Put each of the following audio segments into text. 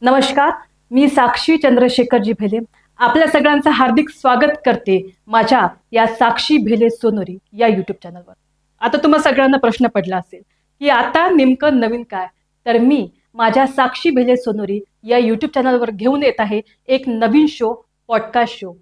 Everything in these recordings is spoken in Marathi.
नमस्कार. मी साक्षी चंद्रशेखरजी भेले आपल्या सगळ्यांचं हार्दिक स्वागत करते माझ्या या साक्षी भेले सोनोरी या यूट्यूब चॅनलवर. आता तुम्हा सगळ्यांना प्रश्न पडला असेल की आता नेमकं नवीन काय. तर मी माझ्या साक्षी भेले सोनोरी या यूट्यूब चॅनलवर घेऊन येत आहे एक नवीन शो, पॉडकास्ट शो,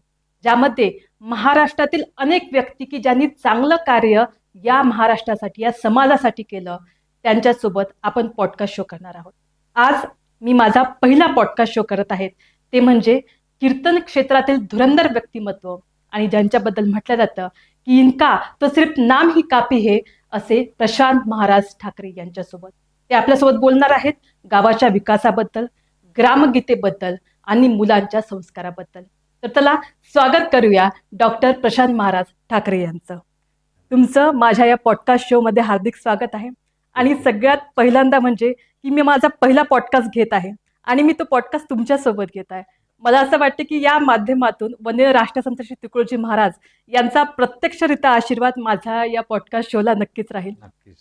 ज्यामध्ये महाराष्ट्रातील अनेक व्यक्ती की ज्यांनी चांगलं कार्य या महाराष्ट्रासाठी, या समाजासाठी केलं, त्यांच्यासोबत आपण पॉडकास्ट शो करणार आहोत. आज मी माझा पहिला पॉडकास्ट शो करत आहे, ते म्हणजे कीर्तन क्षेत्रातील धुरंधर व्यक्तिमत्व आणि ज्यांच्याबद्दल म्हटलं जातं की इनका तो सिर्फ नाम ही काफी है, असे प्रशांत महाराज ठाकरे यांच्यासोबत. ते आपल्यासोबत बोलणार आहेत गावाच्या विकासाबद्दल, ग्रामगीतेबद्दल आणि मुलांच्या संस्काराबद्दल. तर चला स्वागत करूया डॉक्टर प्रशांत महाराज ठाकरे यांचं. तुमचं माझ्या या पॉडकास्ट शोमध्ये हार्दिक स्वागत आहे. आणि सगळ्यात पहिल्यांदा म्हणजे की मी माझा पहिला पॉडकास्ट घेत आहे आणि मी तो पॉडकास्ट तुमच्यासोबत घेत आहे. मला असं वाटतं की या माध्यमातून वंदनीय राष्ट्रसंत श्री तुकडोजी महाराज यांचा प्रत्यक्षरित्या आशीर्वाद माझ्या या पॉडकास्ट शोला नक्कीच राहील. नक्कीच.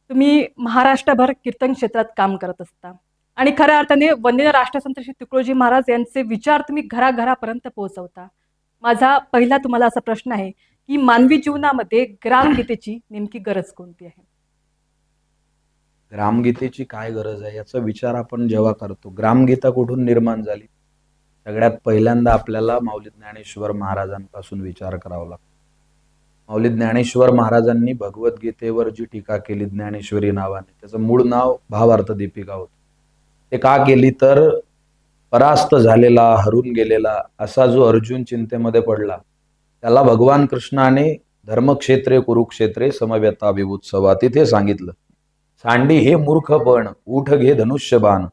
तुम्ही महाराष्ट्रभर कीर्तन क्षेत्रात काम करत असता आणि खऱ्या अर्थाने वंदनीय राष्ट्रसंत श्री तुकडोजी महाराज यांचे विचार तुम्ही घराघरापर्यंत पोहोचवता. माझा पहिला तुम्हाला असा प्रश्न आहे की मानवी जीवनामध्ये ग्रामगीतेची नेमकी गरज कोणती आहे? ग्रामगीतेची काय गरज आहे याचा विचार आपण जेव्हा करतो, ग्रामगीता कुठून निर्माण झाली, सगळ्यात पहिल्यांदा आपल्याला माऊली ज्ञानेश्वर महाराजांपासून विचार करावा लागतो. माऊली ज्ञानेश्वर महाराजांनी भगवद्गीतेवर जी टीका केली ज्ञानेश्वरी नावाने, त्याचं मूळ नाव भावार्थ दीपिका होतं. ते का केली तर परास्त झालेला, हरून गेलेला असा जो अर्जुन चिंतेमध्ये पडला, त्याला भगवान कृष्णाने धर्मक्षेत्रे कुरुक्षेत्रे समवेता विभूत्सवा तिथे सांगितलं, सांडी हे मूर्खपण, उठ घे धनुष्यबाण,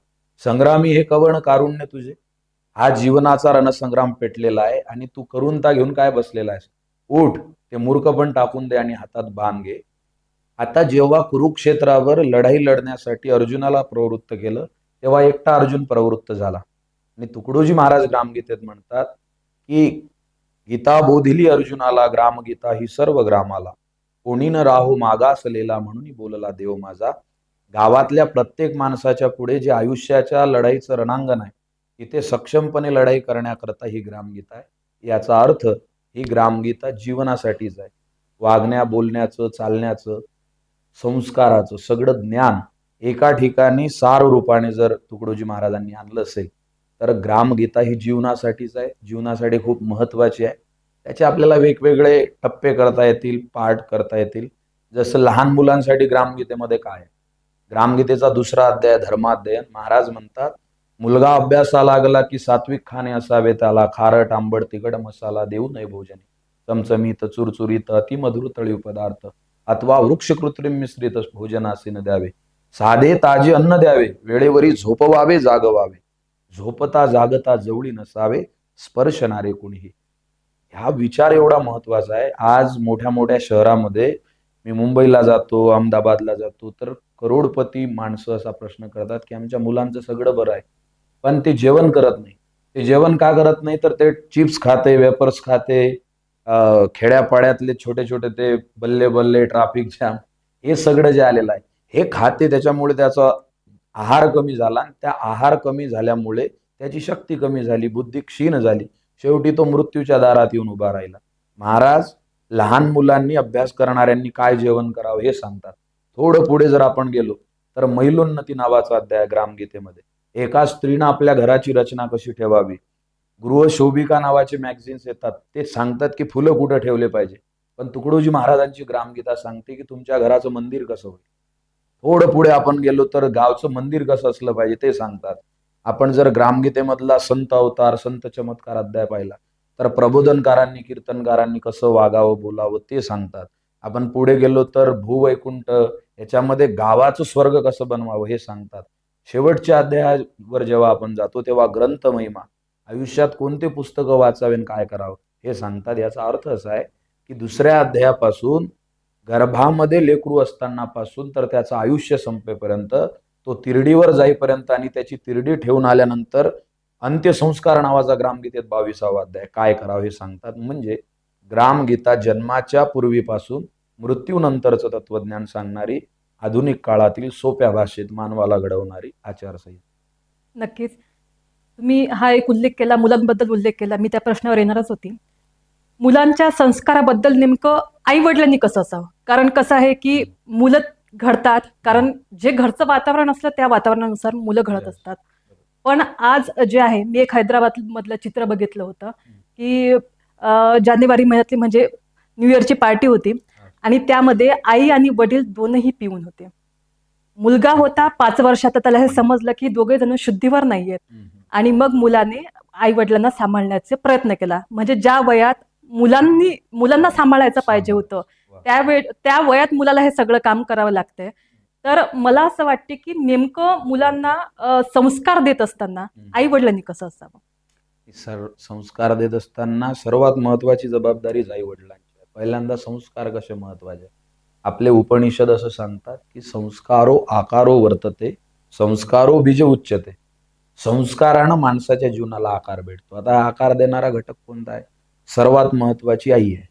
संग्रामी हे कवण कारुण्य तुझे. हा जीवनाचा रणसंग्राम पेटलेला आहे आणि तू करूनता घेऊन काय बसलेला आहेस? उठ, ते मूर्खपण टाकून दे आणि हातात बाण घे. आता जेव्हा कुरुक्षेत्रावर लढाई लढण्यासाठी अर्जुनाला प्रवृत्त केलं, तेव्हा एकटा अर्जुन प्रवृत्त झाला. आणि तुकडोजी महाराज ग्रामगीतेत म्हणतात की गीता बोधिली अर्जुनाला, ग्रामगीता ही सर्व ग्रामाला, कोणी न राहू मागासलेला म्हणून बोलला देव माझा. गावातल्या प्रत्येक माणसाच्या पुढे जे आयुष्याच्या लढाईचं रणांगण आहे, तिथे सक्षमपणे लढाई करण्याकरता ही ग्रामगीता आहे. याचा अर्थ ही ग्रामगीता जीवनासाठीच आहे. वागण्या बोलण्याचं, चालण्याचं, संस्काराचं सगळं ज्ञान एका ठिकाणी सार रूपाने जर तुकडोजी महाराजांनी आणलं असेल तर ग्रामगीता ही जीवनासाठीच आहे, जीवनासाठी खूप महत्वाची आहे. त्याचे आपल्याला वेगवेगळे टप्पे करता येतील, पाठ करता येतील. जसं लहान मुलांसाठी ग्रामगीतेमध्ये काय आहे, ग्रामगीतेचा दुसरा अध्याय धर्माध्ययन. महाराज म्हणतात, मुलगा अभ्यासा लागला की सात्विक खाणे असावे त्याला, खारट आंबट तिखट मसाला देऊ नये भोजनी, चमचमीत चुरचुरीत अतिमधुर तळीव पदार्थ अथवा वृक्ष कृत्रिम मिश्रित भोजन असे न द्यावे, साधे ताजे अन्न द्यावे, वेळेवरी झोपवावे जागवावे, झोपता जागता जवळी नसावे, स्पर्शणारे कोणीही. हा विचार एवढा महत्वाचा आहे. आज मोठ्या मोठ्या शहरामध्ये मी मुंबईला जातो, अहमदाबादला जातो, तर करोडपती माणसं असा प्रश्न करतात की आमच्या मुलांचं सगळं बरं आहे, पण ते जेवण करत नाही. ते जेवण का करत नाही तर ते चिप्स खाते, वेपर्स खाते, खेड्यापाड्यातले छोटे छोटे ते बल्ले बल्ले, ट्रॅफिक जॅम, हे सगळं जे आलेलं आहे हे खाते. त्याच्यामुळे त्याचा आहार कमी झाला आणि त्या आहार कमी झाल्यामुळे त्याची शक्ती कमी झाली, बुद्धी क्षीण झाली, शेवटी तो मृत्यूच्या दारात येऊन उभा राहिला. महाराज लहान मुलांनी, अभ्यास करणाऱ्यांनी काय जेवण करावं हे सांगतात. थोडं पुढे जर आपण गेलो तर महिलोन्नती नावाचा अध्याय ग्रामगीतेमध्ये, एका स्त्रीनं आपल्या घराची रचना कशी ठेवावी, गृहशोभिका नावाचे मॅगझिन्स येतात, ते सांगतात की फुलं कुठं ठेवले पाहिजे. पण तुकडोजी महाराजांची ग्रामगीता सांगते की तुमच्या घराचं मंदिर कसं होईल. थोडं पुढे आपण गेलो तर गावचं मंदिर कसं असलं पाहिजे ते सांगतात. आपण जर ग्रामगीतेमधला संत अवतार, संत चमत्कार अध्याय पाहिला तर प्रबोधनकारांनी, कीर्तनकारांनी कसं वागावं, बोलावं ते सांगतात. आपण पुढे गेलो तर भूवैकुंठ, याच्यामध्ये गावाचं स्वर्ग कसं बनवावं हे सांगतात. शेवटच्या अध्यायावर जेव्हा आपण जातो तेव्हा ग्रंथ महिमा, आयुष्यात कोणते पुस्तकं वाचावे आणि काय करावं हे सांगतात. याचा अर्थ असा आहे की दुसऱ्या अध्यायापासून गर्भामध्ये लेकरू असताना पासून तर त्याचं आयुष्य संपेपर्यंत, तो तिरडीवर जाईपर्यंत आणि त्याची तिरडी ठेवून आल्यानंतर अंत्यसंस्कार नावाचा ग्रामगीतेत 22वा अध्याय काय करावं हे सांगतात. म्हणजे ग्रामगीता जन्माच्या पूर्वीपासून मृत्यूनंतरचं तत्वज्ञान सांगणारी, आधुनिक काळातील सोप्या भाषेत मानवाला घडवणारी आचारसंहिता. नक्कीच. तुम्ही हा एक उल्लेख केला, मुलांबद्दल उल्लेख केला, मी त्या प्रश्नावर येणारच होती. मुलांच्या संस्काराबद्दल नेमकं आई वडिलांनी कसं असावं? कारण कसं आहे की मुलं घडतात, कारण जे घरचं वातावरण असलं त्या वातावरणानुसार मुलं घडत Yes. असतात. पण आज जे आहे, मी एक हैदराबाद मधलं चित्र बघितलं होतं की जानेवारी महिन्यातली म्हणजे न्यू इयरची पार्टी होती आणि त्यामध्ये आई आणि वडील दोनही पिऊन होते. मुलगा होता 5 वर्षाचा, त्याला हे समजलं की दोघे जण शुद्धीवर नाहीयेत आणि मग मुलाने आई वडिलांना सांभाळण्याचा प्रयत्न केला. म्हणजे ज्या वयात मुलांना सांभाळायचं पाहिजे होतं, त्या वयात मुलाला हे सगळं काम करावं लागतंय. तर मला असं वाटते की नेमकं मुलांना संस्कार देत असताना आई वडिलांनी कसं असावं? संस्कार देत असताना सर्वात महत्वाची जबाबदारी आई वडिलांची आहे. पहिल्यांदा संस्कार कसे महत्वाचे. आपले उपनिषद असं सांगतात की संस्कारो आकारो वर्तते, संस्कारो बीज उच्यते. संस्कारानं माणसाच्या जीवनाला आकार भेटतो. आता आकार देणारा घटक कोणता आहे? सर्वात महत्वाची आई आहे.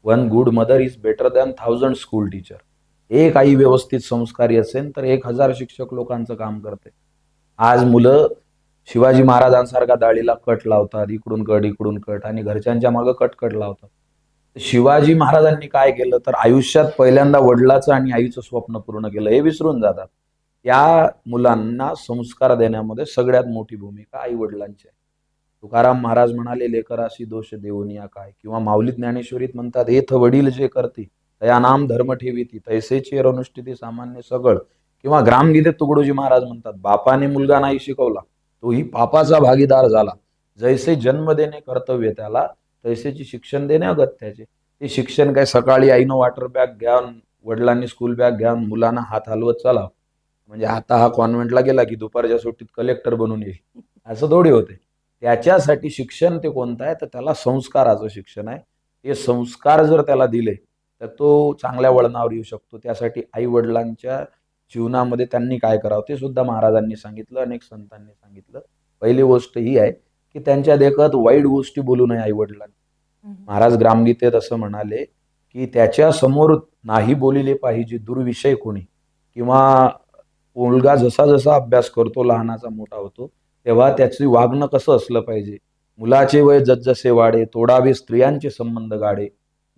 One good mother is better than 1000 school teacher. एक आई व्यवस्थित संस्कारी असेल तर 1000 शिक्षक लोकांचं काम करते. आज मुलं शिवाजी महाराजांसारखा दाढीला कट लावतात, इकडून कट आणि घरच्यांच्या मागे कट लावतात. शिवाजी महाराजांनी काय केलं तर आयुष्यात पहिल्यांदा वडिलाचं आणि आईचं स्वप्न पूर्ण केलं, हे विसरून जातात. या मुलांना संस्कार देण्यामध्ये सगळ्यात मोठी भूमिका आई वडिलांची आहे. तुकाराम महाराज म्हणाले, लेकराशी दोष देऊनिया काय, किंवा माऊली ज्ञानेश्वरीत म्हणतात, एथ वडील जे करती तया नाम धर्म ठेवीती तैसेची अनुष्ठिती सामान्य सगळ. किंवा ग्रामगीतेत तुकडोजी महाराज म्हणतात, बापाने मुलगा नाही शिकवला तोही पापाचा भागीदार झाला. जैसे जन्म देणे कर्तव्य त्याला, तैसेची शिक्षण देणे अगत्याचे. ते शिक्षण काय सकाळी आईनं वॉटर बॅग घ्या, वडिलांनी स्कूल बॅग घ्या, मुलांना हात हलवत चला, म्हणजे आता हा कॉन्व्हेंटला गेला की दुपारच्या सुट्टीत कलेक्टर बनून येईल, असं थोडी होते. त्याच्यासाठी शिक्षण ते कोणतं आहे तर त्याला संस्काराचं शिक्षण आहे. हे संस्कार जर त्याला दिले तर तो चांगल्या वळणावर येऊ शकतो. त्यासाठी आई वडिलांच्या जीवनामध्ये त्यांनी काय करावं ते सुद्धा महाराजांनी सांगितलं, अनेक संतांनी सांगितलं. पहिली गोष्ट ही आहे की त्यांच्या देखत वाईट गोष्टी बोलू नये आई वडिलांनी. महाराज ग्रामगीतेत असं म्हणाले की त्याच्या समोर नाही बोलिले पाहिजे दुर्विषय कोणी. किंवा मुलगा जसा जसा अभ्यास करतो, लहानाचा मोठा होतो, तेव्हा त्याची वागणं कसं असलं पाहिजे. मुलाचे वय जसजसे वाढे तोडावे स्त्रियांचे संबंध गाडे.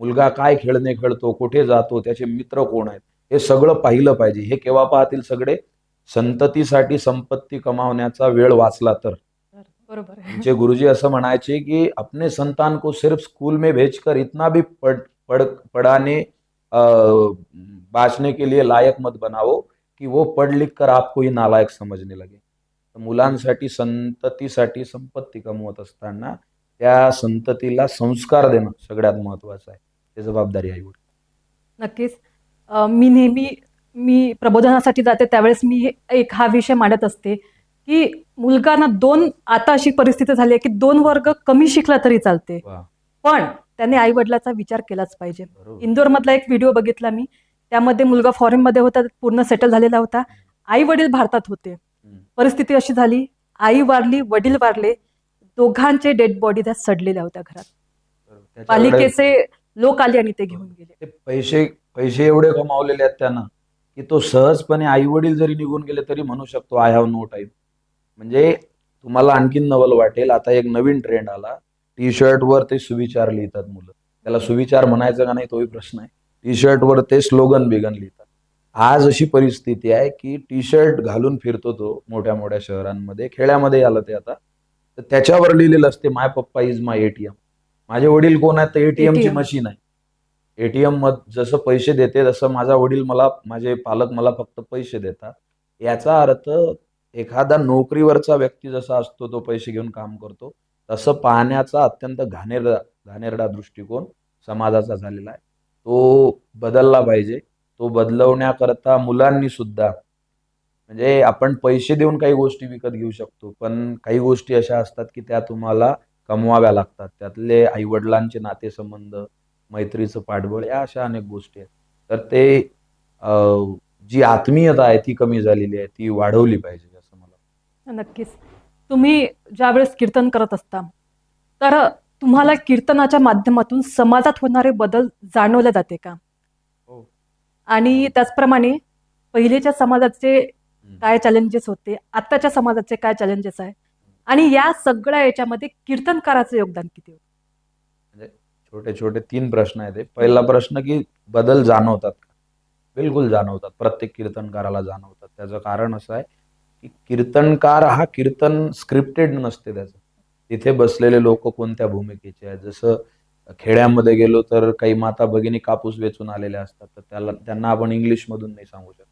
मुलगा काय खेळणे खेळतो, कुठे जातो, त्याचे मित्र कोण आहेत, हे सगळं पाहिलं पाहिजे. हे केव्हा पाहतील सगळे? संततीसाठी संपत्ती कमावण्याचा वेळ वाचला तर. बरोबर. आमचे गुरुजी असं म्हणायचे की अपने संतान को सिर्फ स्कूल में भेजकर इतना भी पढ़ाने बाचने के लिए लायक मत बनाओ की वो पढ़ लिख कर आपको ही नालायक समजने लगे. तर मुलांसाठी संततीसाठी संपत्ती कमवत असताना त्या संततीला संस्कार देणं सगळ्यात महत्वाचं आहे. ते जबाबदारी आहे. नक्कीच. मी प्रबोधनासाठी जाते त्यावेळेस मी एक हा विषय मांडत असते की मुलगा ना आता अशी परिस्थिती झाली आहे की 2 वर्ग कमी शिकला तरी चालते, पण त्याने आई वडिलाचा विचार केलाच पाहिजे. इंदोर मधला एक व्हिडिओ बघितला मी, त्यामध्ये मुलगा फॉरेन मध्ये होता, पूर्ण सेटल झालेला होता, आई वडील भारतात होते. परिस्थिती अशी झाली, आई वारली, वडील वारले, दोघांचे डेड बॉडी त्या सडलेल्या होत्या घरात. पालिकेचे लोक आले आणि ते घेऊन गेले. पैसे एवढे कमावलेले आहेत त्यानं की तो सहजपणे आई वडील जरी निघून गेले तरी म्हणू शकतो आय हॅव नो टाइम. म्हणजे तुम्हाला आणखीन नवल वाटेल, आता एक नवीन ट्रेंड आला, टी शर्ट वर ते सुविचार लिहितात मुलं. त्याला सुविचार म्हणायचं का नाही तोही प्रश्न आहे. टी शर्ट वर ते स्लोगन बिगन लिहितात. आज अशी परिस्थिती आहे की टी शर्ट घालून फिरतो तो मोठ्या मोठ्या शहरांमध्ये, खेड्यामध्ये आलं ते आता, तर त्याच्यावर लिहिलेलं असते माय पप्पा इज माय एटीएम. माझे वडील कोण आहेत तर एटीएमची मशीन आहे. एटीएम जसं पैसे देते तसं माझे पालक मला फक्त पैसे देतात. याचा अर्थ एखादा नोकरीवरचा व्यक्ती जसा असतो तो पैसे घेऊन काम करतो, तसं पाहण्याचा अत्यंत घाणेरडा दृष्टिकोन समाजाचा झालेला आहे. तो बदलला पाहिजे. तो बदलवण्याकरता मुलांनी सुद्धा, म्हणजे आपण पैसे देऊन काही गोष्टी विकत घेऊ शकतो, पण काही गोष्टी अशा असतात की त्या तुम्हाला कमवाव्या लागतात. त्यातले आई वडिलांचे नातेसंबंध, मैत्रीचं पाठबळ, या अशा अनेक गोष्टी आहेत. तर ते जी आत्मीयता आहे ती कमी झालेली आहे, ती वाढवली पाहिजे असं मला. नक्कीच. तुम्ही ज्यावेळेस कीर्तन करत असता तर तुम्हाला कीर्तनाच्या माध्यमातून समाजात होणारे बदल जाणवले जाते का? हो. आणि त्याचप्रमाणे पहिलेच्या समाजाचे काय चॅलेंजेस होते, आत्ताच्या समाजाचे काय चॅलेंजेस आहे, आणि या सगळ्या याच्यामध्ये कीर्तनकाराचं योगदान किती होतं? म्हणजे छोटे छोटे 3 प्रश्न आहेत हे. पहिला प्रश्न की बदल जाणवतात का? बिलकुल जाणवतात. प्रत्येक कीर्तनकाराला जाणवतात. त्याचं कारण असं आहे की कीर्तनकार हा कीर्तन स्क्रिप्टेड नसते त्याचं. तिथे बसलेले लोक कोणत्या भूमिकेचे आहेत. जसं खेड्यामध्ये गेलो तर काही माता भगिनी कापूस वेचून आलेल्या असतात. तर त्यांना आपण इंग्लिशमधून नाही सांगू शकत.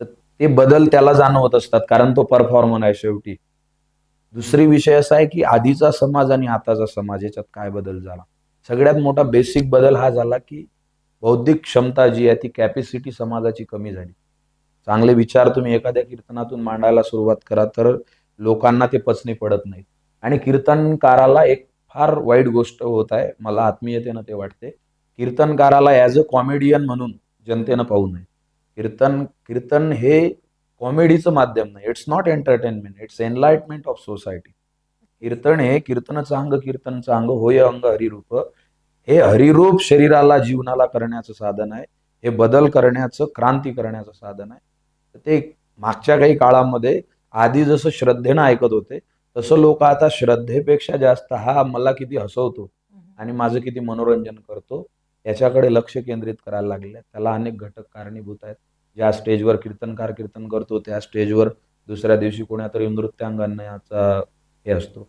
तर ते बदल त्याला जाणवत असतात कारण तो परफॉर्मर आहे शेवटी. दुसरी विषय असा आहे की आधीचा समाज आणि आताचा समाज याच्यात काय बदल झाला. सगळ्यात मोठा बेसिक बदल हा झाला की बौद्धिक क्षमता जी आहे ती कॅपॅसिटी समाजाची कमी झाली. चांगले विचार तुम्ही एखाद्या कीर्तनातून मांडायला सुरुवात करा तर लोकांना ते पचनी पडत नाहीत. आणि कीर्तनकाराला एक फार वाईट गोष्ट होत आहे. मला आत्मीयतेनं ते वाटते. कीर्तनकाराला ॲज अ कॉमेडियन म्हणून जनतेनं पाहू नये. कीर्तन कीर्तन हे कॉमेडीचं माध्यम नाही. It's not entertainment, it's enlightenment of society. Kirtan हे कीर्तनचं अंग कीर्तनचं अंग होय अंग हरिरूप. हे हरिरूप शरीराला जीवनाला करण्याचं साधन आहे. हे बदल करण्याचं क्रांती करण्याचं साधन आहे. तर ते मागच्या काही काळामध्ये आधी जसं श्रद्धेनं ऐकत होते तसं लोक आता श्रद्धेपेक्षा जास्त हा मला किती हसवतो आणि माझं किती मनोरंजन करतो याच्याकडे लक्ष केंद्रित करायला लागले. त्याला अनेक घटक कारणीभूत आहेत. ज्या स्टेजवर कीर्तनकार कीर्तन करतो त्या स्टेजवर दुसऱ्या दिवशी कोणातरी नृत्यांगनाचा हे असतो.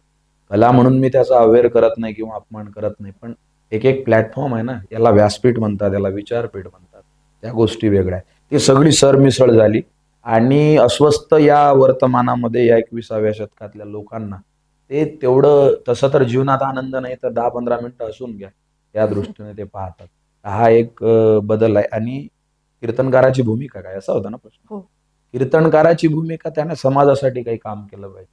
कला म्हणून मी त्याचा अवेअर करत नाही किंवा अपमान करत नाही. पण एक एक प्लॅटफॉर्म आहे ना, याला व्यासपीठ म्हणतात, याला विचारपीठ म्हणतात. त्या गोष्टी वेगळ्या आहेत. ती सगळी सरमिसळ झाली आणि अस्वस्थ या वर्तमानामध्ये या 21व्या शतकातल्या लोकांना ते तेवढं तसं तर जीवनात आनंद नाही तर 10-15 मिनिटं हसून घ्या या दृष्टीने ते पाहतात. हा एक बदल आहे. आणि कीर्तनकाराची भूमिका काय असा होता ना प्रश्न. हो. कीर्तनकाराची भूमिका त्याने समाजासाठी काही काम केलं पाहिजे.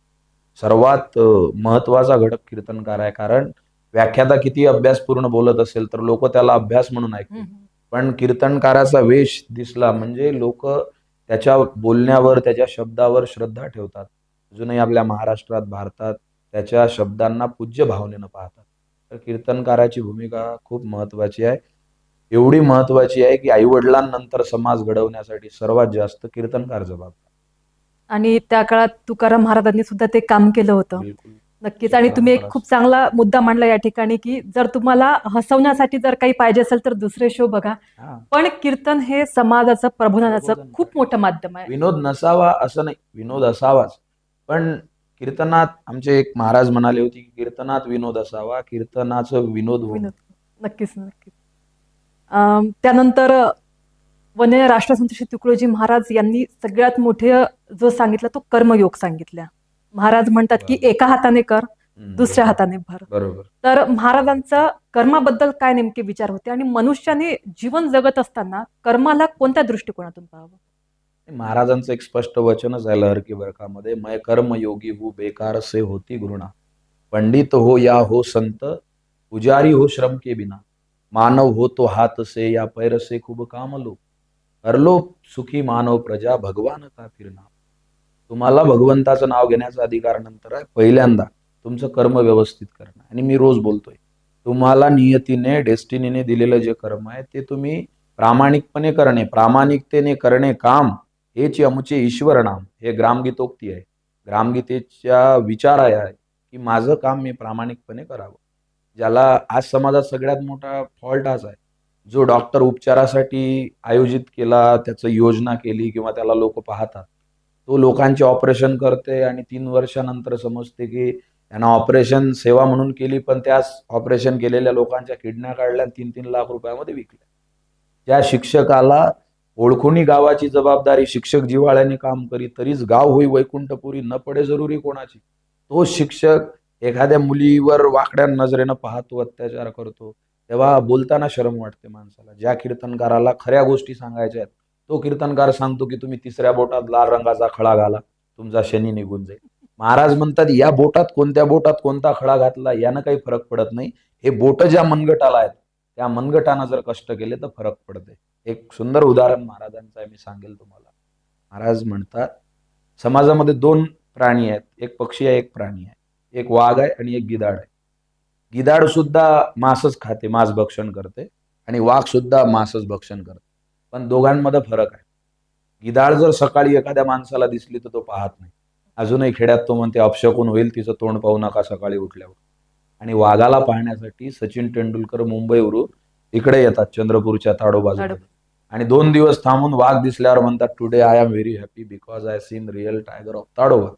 सर्वात महत्वाचा घटक कीर्तनकार आहे. कारण व्याख्याता किती अभ्यासपूर्ण बोलत असेल तर लोक त्याला अभ्यास म्हणून ऐकतील. पण कीर्तनकाराचा वेश दिसला म्हणजे लोक त्याच्या बोलण्यावर त्याच्या शब्दावर श्रद्धा ठेवतात. अजूनही आपल्या महाराष्ट्रात भारतात त्याच्या शब्दांना पूज्य भावनेनं पाहतात. तर कीर्तनकाराची भूमिका खूप महत्वाची आहे. एवढी महत्वाची आहे की आईवडिलांनंतर समाज घडवण्यासाठी सर्वात जास्त कीर्तनकार जबाबदार. आणि त्या काळात तुकाराम महाराजांनी सुद्धा ते काम केलं होतं. बिलकुल. नक्कीच. आणि तुम्ही एक खूप चांगला मुद्दा मांडला या ठिकाणी की जर तुम्हाला हसवण्यासाठी जर काही पाहिजे असेल तर दुसरे शो बघा. हा. पण कीर्तन हे समाजाचं प्रबोधनाचं प्रबोधन खूप मोठं माध्यम आहे. विनोद नसावा असं नाही, विनोद असावाच. पण कीर्तनात आमचे एक महाराज म्हणाले होते की कीर्तनात विनोद असावा, कीर्तनाचं विनोद होऊ विनोद. नक्कीच नक्कीच. त्यानंतर वंदनीय राष्ट्रसंत श्री तुकडोजी महाराज यांनी सगळ्यात मोठे जो सांगितला तो कर्मयोग सांगितला. महाराज म्हणतात की एका हाताने कर, दुसऱ्या हाताने भर. बरोबर. तर महाराजांचा कर्माबद्दल काय नेमके विचार होते आणि मनुष्याने जीवन जगत असताना कर्माला कोणत्या दृष्टिकोनातून पाहावं? महाराजांचं एक स्पष्ट वचनच आहे लहर की बरखामध्ये, मैं कर्म योगी हूँ बेकार से होती घृणा, पंडित हो या हो संत, पुजारी हो श्रम के बिना, मानव हो तो हाथ से या पैर से खूब काम लो, कर लो सुखी मानव प्रजा भगवान का फिर नाम. तुम्हाला भगवंताचं नाव घेण्याचा अधिकार नंतर आहे. पहिल्यांदा तुमचं कर्म व्यवस्थित करणं. आणि मी रोज बोलतोय तुम्हाला नियतीने डेस्टिनीने दिलेलं जे कर्म आहे ते तुम्ही प्रामाणिकपणे करणे, प्रामाणिकतेने करणे काम हेच आमचे ईश्वर नाम. हे ग्रामगीतोक्ती आहे. ग्रामगीतेच्या विचार आहे की माझं काम मी प्रामाणिकपणे करावं. ज्याला आज समाजात सगळ्यात मोठा फॉल्ट हाच आहे. जो डॉक्टर उपचारासाठी आयोजित केला, त्याचं योजना केली किंवा त्याला लोक पाहतात, तो लोकांचे ऑपरेशन करते आणि 3 वर्षानंतर समजते की त्यांना ऑपरेशन सेवा म्हणून केली, पण त्याच ऑपरेशन केलेल्या लोकांच्या किडन्या काढल्या 3-3 लाख रुपयामध्ये विकल्या. त्या शिक्षकाला ओळखुनी गावाची जबाबदारी, शिक्षक जिव्हाळ्याने काम करी तरीच गाव होई वैकुंठपुरी, न पडे जरुरी कोणाची. तो शिक्षक एखाद्या मुलीवर वाकड्या नजरेनं पाहतो, अत्याचार करतो, तेव्हा बोलताना शरम वाटते माणसाला. ज्या कीर्तनकाराला खऱ्या गोष्टी सांगायच्या आहेत तो कीर्तनकार सांगतो की तुम्ही तिसऱ्या बोटात लाल रंगाचा खडा घाला, तुमचा शनी निघून जाईल. महाराज म्हणतात या बोटात कोणता खडा घातला यानं काही फरक पडत नाही. हे बोट ज्या मनगटाला आहेत त्या मनगटानं जर कष्ट केले तर फरक पडते. एक सुंदर उदाहरण महाराजांचं आहे, मी सांगेल तुम्हाला. महाराज म्हणतात समाजामध्ये 2 प्राणी आहेत, एक पक्षी आहे एक प्राणी आहे. एक वाघ आहे आणि एक गिधाड आहे. गिधाड सुद्धा मांसच खाते, मांस भक्षण करते, आणि वाघ सुद्धा मांसच भक्षण करते. पण दोघांमध्ये फरक आहे. गिधाड जर सकाळी एखाद्या माणसाला दिसली तर तो पाहत नाही अजूनही खेड्यात तो म्हणते अपशकून होईल तिचं तोंड पाहू नका सकाळी उठल्यावर. आणि वाघाला पाहण्यासाठी सचिन तेंडुलकर मुंबईवरून इकडे येतात चंद्रपूरच्या ताडोबाजूला. आणि 2 दिवस थांबून वाघ दिसल्यावर म्हणतात today I am very happy because I seen real tiger of Tadoba.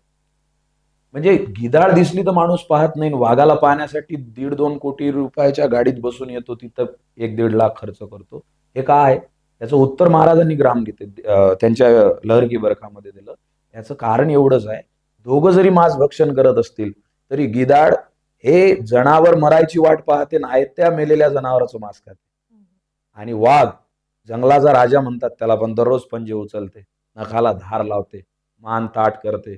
म्हणजे गिधाड दिसली तर माणूस पाहत नाही. वाघाला पाहण्यासाठी 1.5-2 कोटी रुपयाच्या गाडीत बसून येतो, तिथं 1-1.5 लाख खर्च करतो. हे काय? त्याचं उत्तर महाराजांनी त्यांच्या लहर की बरखामध्ये दिलं. याचं कारण एवढंच आहे, दोघं जरी मांस भक्षण करत असतील तरी गिधाड हे जनावर मरायची वाट पाहते नाही त्या मेलेल्या जनावराचं मांस खाते. आणि वाघ जंगलाचा राजा म्हणतात त्याला, पण दररोज पंजे उचलते, नखाला धार लावते, मान ताट करते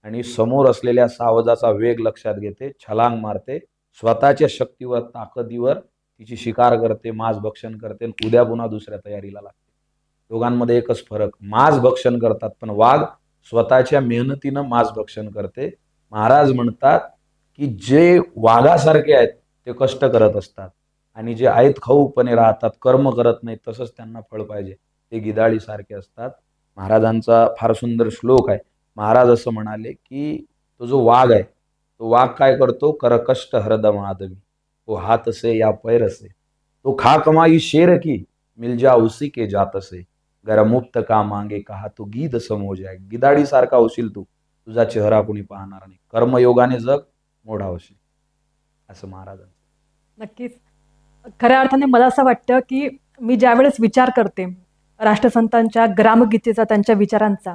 आणि समोर असलेल्या सावजाचा वेग लक्षात घेते, छलांग मारते, स्वतःच्या शक्तीवर ताकदीवर तिची शिकार करते, मांस भक्षण करते आणि उद्या पुन्हा दुसऱ्या तयारीला लागते. दोघांमध्ये एकच फरक, मांस भक्षण करतात पण वाघ स्वतःच्या मेहनतीनं मांस भक्षण करते. महाराज म्हणतात की जे वाघासारखे आहेत ते कष्ट करत असतात आणि जे आयत खाऊपणे राहतात, कर्म करत नाहीत, तसंच त्यांना फळ पाहिजे, ते गिधाडीसारखे असतात. महाराजांचा फार सुंदर श्लोक आहे. महाराज असं म्हणाले की तो जो वाघ आहे तो वाघ काय करतो, करकष्ट हरदम आदमी, तो हात से या पैर से, तो खा कमाई शेर की, मिल जा उसी के जात से, गर मुक्त का मांगे कहा तो गीध समो जाय. गिधाडी सारखा होशील तू, तुझा चेहरा कोणी पाहणार नाही, कर्मयोगाने जग मोठा होशील, असं महाराजांचं. नक्कीच. खऱ्या अर्थाने मला असं वाटतं की मी ज्यावेळेस विचार करते राष्ट्रसंतांच्या ग्रामगीतेचा, त्यांच्या विचारांचा,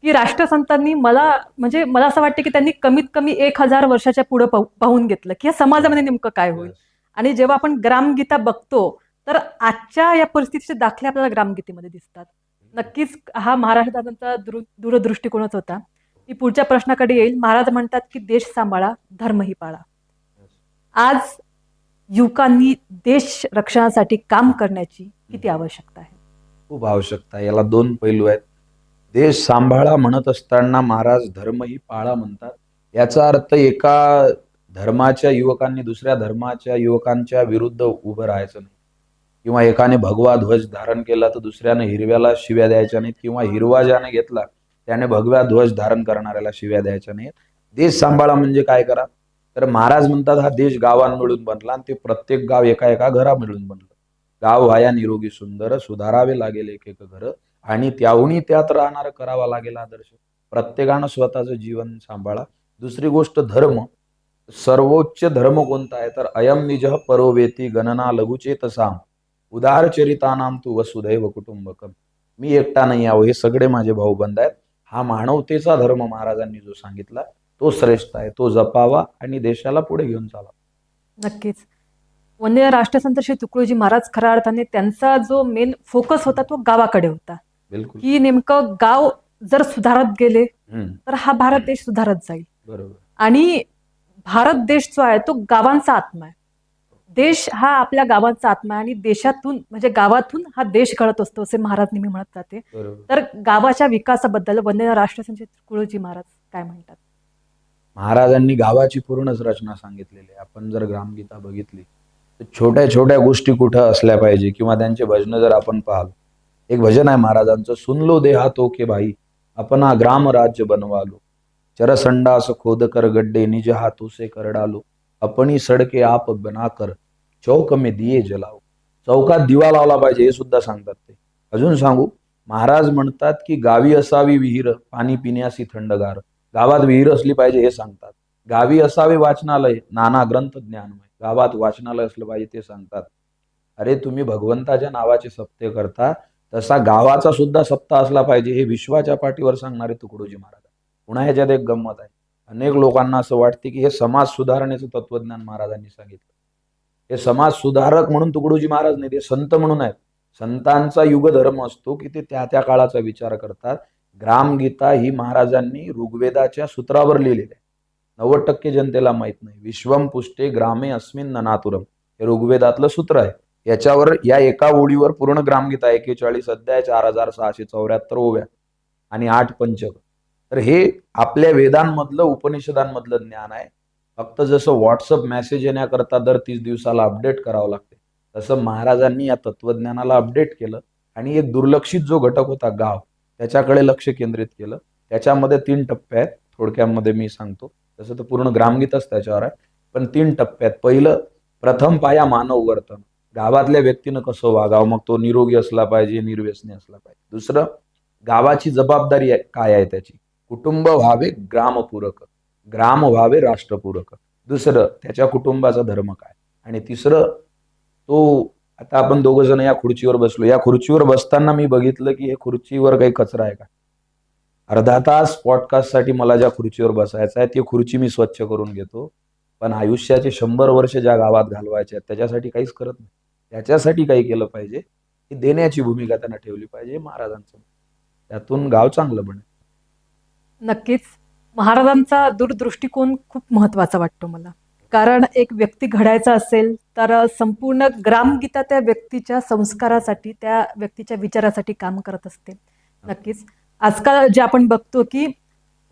की राष्ट्रसंतांनी मला असं वाटतं की त्यांनी कमीत कमी 1000 वर्षाच्या पुढे पाहून घेतलं की या समाजामध्ये नेमकं काय होईल. आणि जेव्हा आपण ग्रामगीता बघतो तर आजच्या या परिस्थितीचे दाखले आपल्याला ग्रामगीतेमध्ये दिसतात. नक्कीच हा महाराष्ट्राचा दूरदृष्टिकोनच होता. मी पुढच्या प्रश्नाकडे येईल. महाराज म्हणतात की देश सांभाळा, धर्मही पाळा. आज युवकांनी देश रक्षणासाठी काम करण्याची किती आवश्यकता आहे? खूप आवश्यकता आहे. याला 2 पैलू आहेत. देश सांभाळा म्हणत असताना महाराज धर्मही पाळा म्हणतात. याचा अर्थ एका धर्माच्या युवकांनी दुसऱ्या धर्माच्या युवकांच्या विरुद्ध उभं राहायचं नाही, किंवा एकाने भगवा ध्वज धारण केला तर दुसऱ्याने हिरव्याला शिव्या द्यायच्या नाहीत, किंवा हिरवा ज्याने घेतला त्याने भगव्या ध्वज धारण करणाऱ्याला शिव्या द्यायच्या नाहीत. देश सांभाळा म्हणजे काय करा, तर महाराज म्हणतात हा देश गावां मिळून बनला आणि ते प्रत्येक गाव एका एका घरा मिळून बनलं. गाव व्हाया निरोगी सुंदर, सुधारावे लागेल एक एक घर, आणि त्याहूनही त्यात राहणार करावा लागेल आदर्श. प्रत्येकानं स्वतःचं जीवन सांभाळा. दुसरी गोष्ट धर्म, सर्वोच्च धर्म कोणता आहे तर अयम निजः परोवेती गणना लघुचेतसाम उदारचरितानाम तू वसुधैव कुटुंबकम. मी एकटा नाही आहो, हे सगळे माझे भाऊबंद आहेत. हा मानवतेचा धर्म महाराजांनी जो सांगितला तो श्रेष्ठ आहे, तो जपावा आणि देशाला पुढे घेऊन चालावा. नक्कीच. वंदनीय राष्ट्रसंत श्री तुकडोजी महाराज खऱ्या अर्थाने त्यांचा जो मेन फोकस होता तो गावाकडे होता. बिलकुल. की नेमकं गाव जर सुधारत गेले तर हा भारत देश सुधारत जाईल. बरोबर. आणि भारत देश जो आहे तो गावांचा आत्मा आहे. देश हा आपल्या गावांचा आत्मा आहे आणि देशातून म्हणजे गावातून हा देश घडत असतो असे महाराज नेहमी म्हणत जाते. बरोबर. तर गावाच्या विकासाबद्दल वंदनीय राष्ट्रसंत तुकडोजी महाराज काय म्हणतात? महाराजांनी गावाची पूर्णच रचना सांगितलेली आहे. आपण जर ग्रामगीता बघितली तर छोट्या छोट्या गोष्टी कुठं असल्या पाहिजे, किंवा त्यांचे भजन जर आपण पाहिलं, एक भजन आहे महाराजांचं, सुन लो देहातो के भाई अपना ग्राम राज्य बनवालो, चरसंडास खोद कर गड्डे निज हाथों से कर डालो, अपनी सडके आप बनाकर चौक में दिये जलाओ. चौकात दिवा लावला पाहिजे हे सुद्धा सांगतात ते. अजून सांगू, महाराज म्हणतात की गावी असावी विहीर पाणी पिण्यासी थंडगार. गावात विहीर असली पाहिजे हे सांगतात. गावी असावे वाचनालय नाना ग्रंथ ज्ञानमय. गावात वाचनालय असलं पाहिजे ते सांगतात. अरे तुम्ही भगवंताच्या नावाचे सप्ते करता, तसा गावाचा सुद्धा सप्ताह असला पाहिजे हे विश्वाच्या पाठीवर सांगणारे तुकडोजी महाराज. पुन्हा ह्याच्यात एक गंमत आहे. अनेक लोकांना असं वाटते की हे समाज सुधारणेचं तत्वज्ञान महाराजांनी सांगितलं. हे समाज सुधारक म्हणून तुकडोजी महाराज नाही, ते संत म्हणून आहेत. संतांचा युगधर्म असतो की ते त्या त्या काळाचा विचार करतात. ग्रामगीता ही महाराजांनी ऋग्वेदाच्या सूत्रावर लिहिलेली आहे. 90% जनतेला माहित नाही. विश्वम पुष्टे ग्रामे अस्मिन ननातुरम हे ऋग्वेदातलं सूत्र आहे. याच्यावर या एका ओळीवर पूर्ण ग्रामगीता 41 अध्याय 4674 ओव्या आणि 8 पंचक. तर हे आपल्या वेदांमधलं उपनिषदांमधलं ज्ञान आहे. फक्त जसं व्हॉट्सअप मेसेज येण्याकरता दर 30 दिवसाला अपडेट करावं लागते, तसं महाराजांनी या तत्वज्ञानाला अपडेट केलं आणि एक दुर्लक्षित जो घटक होता गाव त्याच्याकडे लक्ष केंद्रित केलं. त्याच्यामध्ये 3 टप्पे आहेत. थोडक्यामध्ये मी सांगतो. तसं तर पूर्ण ग्रामगीतच त्याच्यावर आहे. पण 3 टप्प्यात. पहिलं, प्रथम पाया मानव वर्तन. गावातल्या व्यक्तीनं कसं वागावं, मग तो निरोगी असला पाहिजे, निर्व्यसनी असला पाहिजे. दुसरं, गावाची जबाबदारी काय आहे त्याची. कुटुंब व्हावे ग्रामपूरक, ग्राम व्हावे राष्ट्रपूरक. दुसरं, त्याच्या कुटुंबाचा धर्म काय. आणि तिसरं, तो आता आपण दोघं जण या खुर्चीवर बसलो. या खुर्चीवर बसताना मी बघितलं की हे खुर्चीवर काही कचरा आहे का. अर्धा तास पॉडकास्टसाठी मला ज्या खुर्चीवर बसायचं आहे, ती खुर्ची मी स्वच्छ करून घेतो. पण आयुष्याचे 100 वर्ष ज्या गावात घालवायचे आहेत, त्याच्यासाठी काहीच करत नाही. त्याच्यासाठी काही केलं पाहिजे, ही देण्याची भूमिका त्यांना ठेवली पाहिजे महाराजांचं. त्यातून गाव चांगलं बनेल. नक्कीच. महाराजांचा दूरदृष्टिकोन खूप महत्त्वाचा वाटतो मला. कारण एक व्यक्ती घडायचा असेल तर संपूर्ण ग्रामगीता त्या व्यक्तीच्या संस्कारासाठी, त्या व्यक्तीच्या विचारासाठी काम करत असते. नक्कीच. आजकाल जे आपण बघतो की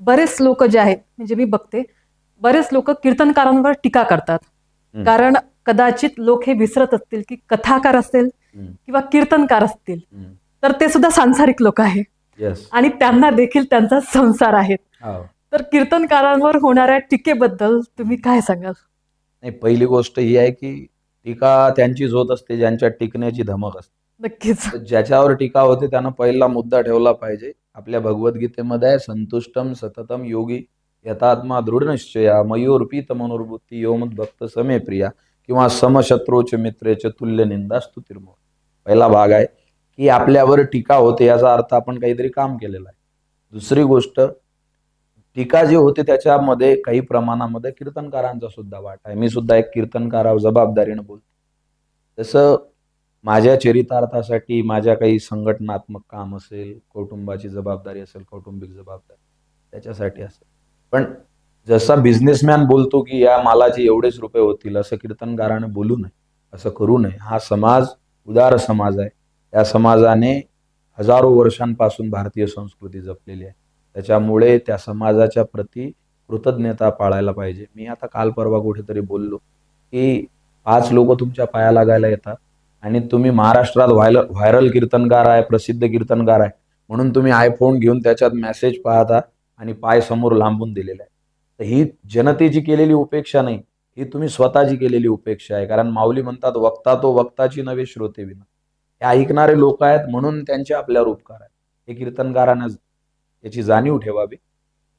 बरेच लोक जे आहेत, म्हणजे मी बघते, बरेच लोक कीर्तनकारांवर टीका करतात. कारण कदाचित लोक हे विसरत असतील की कथाकार असेल किंवा कीर्तनकार असतील तर ते सुद्धा सांसारिक लोक आहेत येस. आणि त्यांना देखील त्यांचा संसार आहेत. हो. तर कीर्तनकारांवर होणाऱ्या टीकेबद्दल तुम्ही काय सांगाल? नाही, पहिली गोष्ट ही आहे की टीका त्यांचीच होत असते ज्यांच्या टिकण्याची धमक असते. नक्कीच. तर ज्याच्यावर टीका होते त्यानं पहिला मुद्दा ठेवला पाहिजे. आपल्या भगवद्गीतेमध्ये आहे, संतुष्टम सततम योगी यथात्मा दृढ निश्चया मयोर्पीत मनोर्बुद्धी योमद भक्त समे प्रिया किंवा समशत्रोच मित्रेच तुल्य निंदा स्तुतिर्मोह. पहिला भाग आहे की आपल्यावर टीका होते याचा अर्थ आपण काहीतरी काम केलेलं आहे. दुसरी गोष्ट, टीका जी होते त्याच्यामध्ये काही प्रमाणामध्ये कीर्तनकारांचा सुद्धा वाटा आहे. मी सुद्धा एक कीर्तनकारावर जबाबदारीनं बोलतो. तसं माझ्या चरितार्थासाठी माझ्या काही संघटनात्मक काम असेल, कुटुंबाची जबाबदारी असेल, कौटुंबिक जबाबदारी, त्याच्यासाठी असेल. पण जसा बिझनेसमॅन बोलतो की या मालाचे एवढेच रुपये होतील, असं कीर्तनकाराने बोलू नये, असं करू नये. हा समाज उदार समाज आहे. या समाजाने हजारो वर्षांपासून भारतीय संस्कृती जपलेली आहे. त्याच्यामुळे त्या समाजाच्या प्रती कृतज्ञता पाळायला पाहिजे. मी आता काल परवा कुठेतरी बोललो की 5 लोक तुमच्या पाया लागायला येतात आणि तुम्ही महाराष्ट्रात व्हायरल कीर्तनकार आहे, प्रसिद्ध कीर्तनकार आहे म्हणून तुम्ही आयफोन घेऊन त्याच्यात मेसेज पाहता आणि पाय समोर लांबून दिलेला आहे. तर ही जनतेची केलेली उपेक्षा नाही, ही तुम्ही स्वतःची केलेली उपेक्षा आहे. कारण माऊली म्हणतात, वक्ता तो वक्ताची नव्हे श्रोते विना. हे ऐकणारे लोक आहेत म्हणून त्यांचे आपल्यावर उपकार आहेत. हे कीर्तनकारांना याची जाणीव ठेवावी.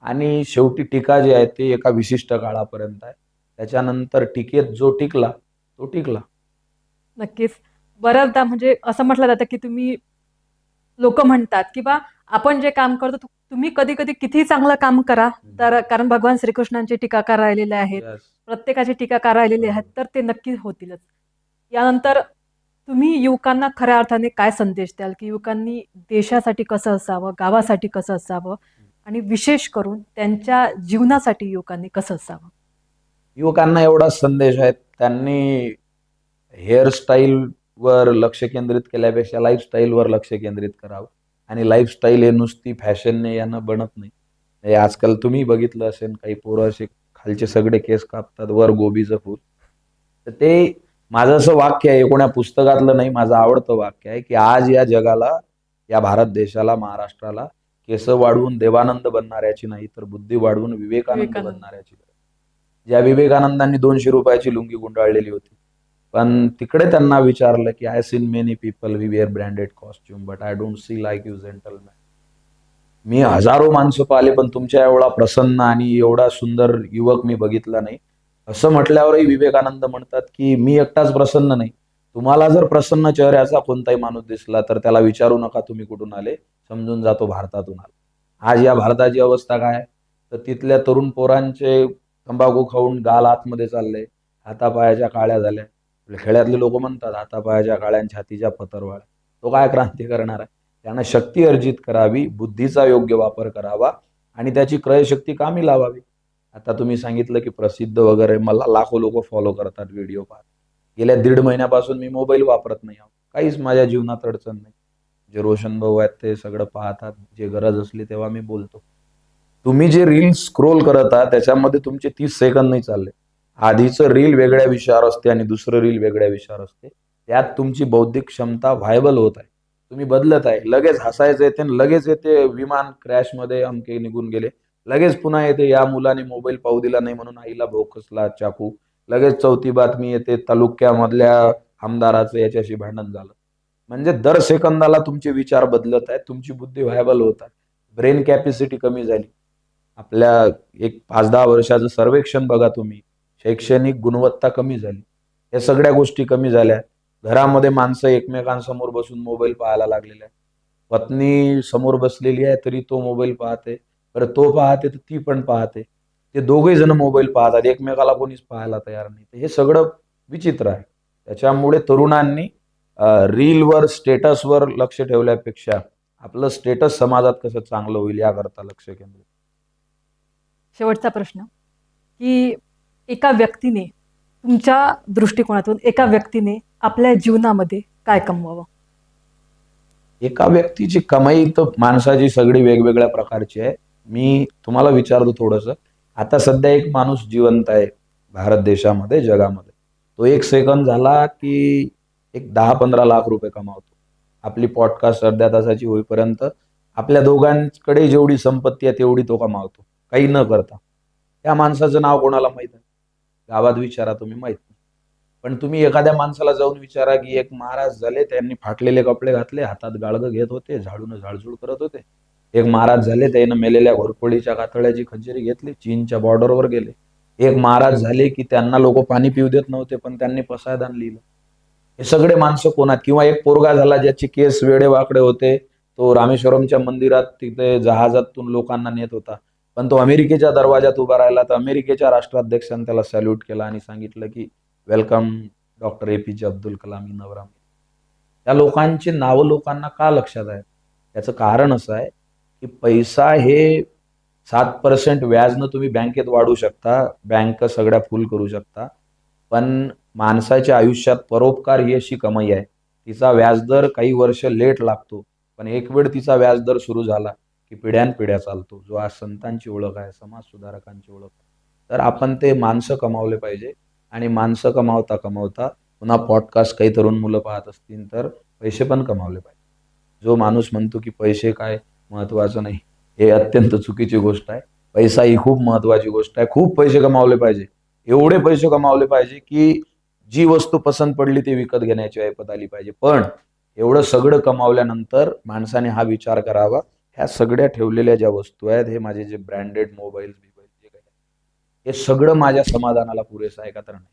आणि शेवटी टीका जी आहे ते एका विशिष्ट काळापर्यंत आहे. त्याच्यानंतर टीकेत जो टिकला तो टिकला. नक्कीच. बऱ्याचदा म्हणजे असं म्हटलं जातं की तुम्ही, लोक म्हणतात किंवा आपण जे काम करतो तुम्ही कधी कधी किती चांगलं काम करा, तर कारण भगवान श्रीकृष्णांचे टीकाकार राहिलेले आहेत, Yes. प्रत्येकाचे टीकाकार राहिलेले आहेत, तर ते नक्की होतीलच. यानंतर तुम्ही युवकांना खऱ्या अर्थाने काय संदेश द्याल की युवकांनी देशासाठी कसं असावं, गावासाठी कसं असावं आणि विशेष करून त्यांच्या जीवनासाठी युवकांनी कसं असावं? युवकांना एवढा संदेश आहे, त्यांनी हेअरस्टाईलवर लक्ष केंद्रित केल्यापेक्षा लाईफस्टाईलवर लक्ष केंद्रित करावं. आणि लाईफस्टाईल हे नुसती फॅशनने यानं बनत नाही. हे आजकाल तुम्ही बघितलं असेल, काही पोरं असे खालचे सगळे केस कापतात, वर गोबीचं फूल. तर ते माझं असं वाक्य आहे, कोण्या पुस्तकातलं नाही, माझं आवडतं वाक्य आहे की आज या जगाला, या भारत देशाला, महाराष्ट्राला केस वाढवून देवानंद बनणाऱ्याची नाही, तर बुद्धी वाढवून विवेकानंद बनणाऱ्याची. ज्या विवेकानंदांनी 200 रुपयाची लुंगी गुंडाळलेली होती, पण तिकडे त्यांना विचारलं की I seen many people we wear branded costume but I don't see like you gentleman. मी हजारो माणसं पाहिले पण तुमच्या एवढा प्रसन्न आणि एवढा सुंदर युवक मी बघितला नाही. असं म्हटल्यावरही विवेकानंद म्हणतात की मी एकटाच प्रसन्न नाही, तुम्हाला जर प्रसन्न चेहऱ्याचा कोणताही माणूस दिसला तर त्याला विचारू नका तुम्ही कुठून आले, समजून जातो भारतातून आले. आज या भारताची अवस्था काय, तर तिथल्या तरुण पोरांचे तंबाखू खाऊन गाल आतमध्ये चालले, हातापायाच्या काळ्या झाल्या. खेड्यातले लोक म्हणतात हातापायाच्या काळ्या, छातीच्या पतरवाळ्या. तो काय क्रांती करणार आहे? त्यानं शक्ती अर्जित करावी, बुद्धीचा योग्य वापर करावा आणि त्याची क्रयशक्ती कामी लावावी. आता तुम्ही सांगितलं की प्रसिद्ध वगैरे, मला लाखो लोक फॉलो करतात व्हिडिओ पाहत. गेल्या 1.5 महिन्यापासून मी मोबाईल वापरत नाही आहोत. काहीच माझ्या जीवनात अडचण नाही. जे रोशन भाऊ आहेत ते सगळं पाहतात, जे गरज असली तेव्हा मी बोलतो. तुम्ही जे रील स्क्रोल करत आहात त्याच्यामध्ये तुमचे 30 सेकंद नाही चालले. आधीचं रील वेगळ्या विषयावर असते आणि दुसरं रील वेगळ्या विषयावर असते. त्यात तुमची बौद्धिक क्षमता व्हायबल होत आहे, तुम्ही बदलत आहे. लगेच हसायचं येते आणि लगेच येते विमान क्रॅशमध्ये अमके निघून गेले, लगेच पुन्हा येते या मुलाने मोबाईल पाहू दिला नाही म्हणून आईला भोकसला चाकू. लगेच चौथी बातमी येते तालुक्यामधल्या आमदाराचं याच्याशी भांडण झालं. म्हणजे दर सेकंदाला तुमचे विचार बदलत आहेत, तुमची बुद्धी व्हायबल होत आहे, ब्रेन कॅपॅसिटी कमी झाली. आपल्या एक 5-10 वर्षाचं सर्वेक्षण बघा तुम्ही, शैक्षणिक गुणवत्ता कमी झाली. या सगळ्या गोष्टी कमी झाल्या. घरामध्ये माणसं एकमेकांसमोर बसून मोबाईल पाहायला लागलेले आहे. पत्नी समोर बसलेली आहे तरी तो मोबाईल पाहते, तर तो पाहते तर ती पण पाहते. ते दोघे जण मोबाईल पाहतात, एकमेकाला कोणीच पाहायला तयार नाही. हे सगळं विचित्र आहे. त्याच्यामुळे तरुणांनी रीलवर स्टेटसवर लक्ष ठेवल्यापेक्षा आपलं स्टेटस समाजात कसं चांगलं होईल याकरता लक्ष केंद्रित. शेवटचा प्रश्न की एका व्यक्तीने तुमच्या दृष्टिकोनातून एका व्यक्तीने आपल्या जीवनामध्ये काय कमवावं? एका व्यक्तीची कमाई तर माणसाची सगळी वेगवेगळ्या प्रकारची आहे. मी तुम्हाला विचारतो थोडंसं, आता सध्या एक माणूस जिवंत आहे भारत देशामध्ये, जगामध्ये. तो एक सेकंद झाला की एक 10-15 लाख रुपये कमावतो. आपली पॉडकास्ट अर्ध्या तासाची होईपर्यंत आपल्या दोघांकडे जेवढी संपत्ती आहे तेवढी तो कमावतो, काही न करता. त्या माणसाचं नाव कोणाला माहित आहे? गावात विचारा तुम्ही, माहित नाही. पण तुम्ही एखाद्या माणसाला जाऊन विचारा की एक महाराज झाले, त्यांनी फाटलेले कपडे घातले, हातात गाळगं घेत होते, झाडून झाडझूड करत होते. एक महाराज झाले, त्यानं मेलेल्या घोरपडीच्या कातळ्याची खंजरी घेतली, चीनच्या बॉर्डरवर गेले. एक महाराज झाले की त्यांना लोक पाणी पिऊ देत नव्हते, पण त्यांनी पसायदान लिहिलं. हे सगळे माणसं कोणात? किंवा एक पोरगा झाला ज्याचे केस वेडे वाकडे होते, तो रामेश्वरमच्या मंदिरात तिथे जहाजातून लोकांना नेत होता, पण तो अमेरिकेच्या दरवाजात उभा राहिला, तर अमेरिकेच्या राष्ट्राध्यक्षांनी त्याला सॅल्यूट केला आणि सांगितलं की welcome doctor APJ Abdul Kalam in our. त्या लोकांची नावं लोकांना का लक्षात आहेत? याचं कारण असं आहे की पैसा हे 7% व्याजनं तुम्ही बँकेत वाढू शकता, बँक सगळ्या फुल करू शकता, पण माणसाच्या आयुष्यात परोपकार ही अशी कमाई आहे, तिचा व्याजदर काही वर्ष लेट लागतो, पण एक वेळ तिचा व्याजदर सुरू झाला की पिढ्यानपिढ्या चालतो. जो आज संतांची ओळख आहे, समाज सुधारकांची ओळख आहे. तर आपण ते माणसं कमावले पाहिजे आणि माणसं कमावता कमावता पुन्हा पॉडकास्ट काही तरुण मुलं पाहत असतील तर पैसे पण कमावले पाहिजे. जो माणूस म्हणतो की पैसे काय महत्वाचं नाही, हे अत्यंत चुकीची गोष्ट आहे. पैसा ही खूप महत्वाची गोष्ट आहे. खूप पैसे कमावले पाहिजे, एवढे पैसे कमावले पाहिजे की जी वस्तू पसंत पडली ती विकत घेण्याची ऐपत आली पाहिजे. पण एवढं सगळं कमावल्यानंतर माणसाने हा विचार करावा, ह्या सगळ्या ठेवलेल्या ज्या वस्तू आहेत, हे माझे जे ब्रँडेड मोबाईल जे काही, हे सगळं माझ्या समाधानाला पुरेसं आहे का? तर नाही.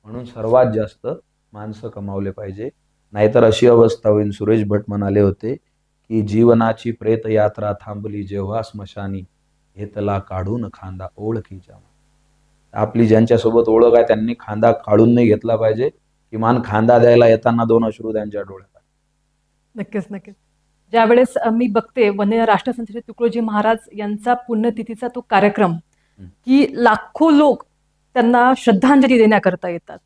म्हणून सर्वात जास्त माणसं कमावले पाहिजे, नाहीतर अशी अवस्था होईल. सुरेश भट म्हणाले होते की जीवनाची प्रेत यात्रा थांबली जेव्हा स्मशानी, घेतला काढून खांदा ओळखीच्या. आपली ज्यांच्यासोबत ओळख आहे त्यांनी खांदा काढून नाही घेतला पाहिजे, किमान खांदा द्यायला येताना 2 अश्रू त्यांच्या डोळ्यात. नक्कीच नक्कीच. ज्यावेळेस मी बघते वंदनीय राष्ट्रसंत श्री तुकडोजी महाराज यांचा पुण्यतिथीचा तो कार्यक्रम, की लाखो लोक त्यांना श्रद्धांजली देण्याकरता येतात.